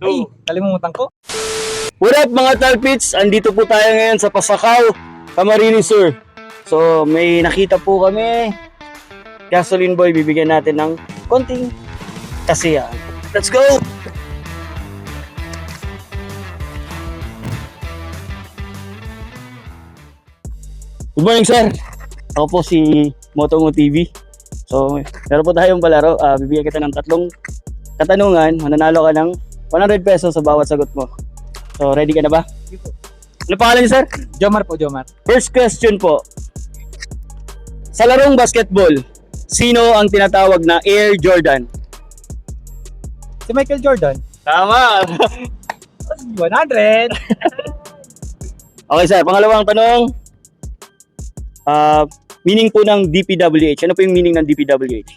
Ay, kalimutan ko. What up mga Talpits? Andito po tayo ngayon sa Pasakaw, Camarines Sur. So may nakita po kami. Gasoline Boy, bibigyan natin ng konting kasiyahan. Let's go! Good morning sir. Ako po si Motongo TV. So meron po tayong palaro. Bibigyan kita ng tatlong katanungan. Mananalo ka ng 100 pesos sa bawat sagot mo. So ready ka na ba? Ano pangalan niyo sir? Jomar po, Jomar. First question po. Sa larong basketball, sino ang tinatawag na Air Jordan? Si Michael Jordan. Tama! 100. Okay sir, pangalawang tanong. Meaning po ng DPWH. Ano po yung meaning ng DPWH?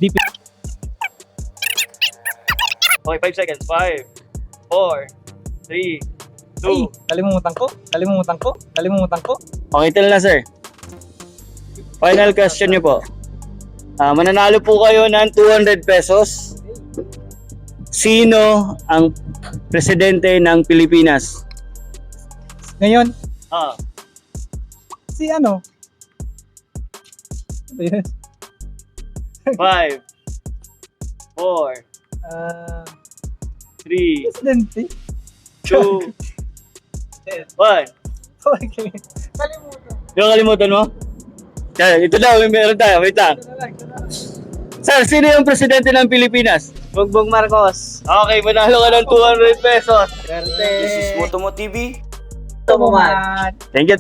DP. Okay, 5 seconds. 5, 4, 3, 2. Ay, kalimutan ko. Okay, ito na sir. Final question nyo po. Mananalo po kayo ng 200 pesos. Sino ang presidente ng Pilipinas? Ngayon, Ah, si ano? Ano yun? 5, 4, 3, Presidente. 2, 1. Okay. Kalimutan. Yung kalimutan mo? Yan, ito daw, meron tayo. Wait lang. Sir, sino yung presidente ng Pilipinas? Bongbong Marcos. Okay, manalo ka ng 200 pesos. Swerte. This is Motomo TV. Tumaman. Thank you.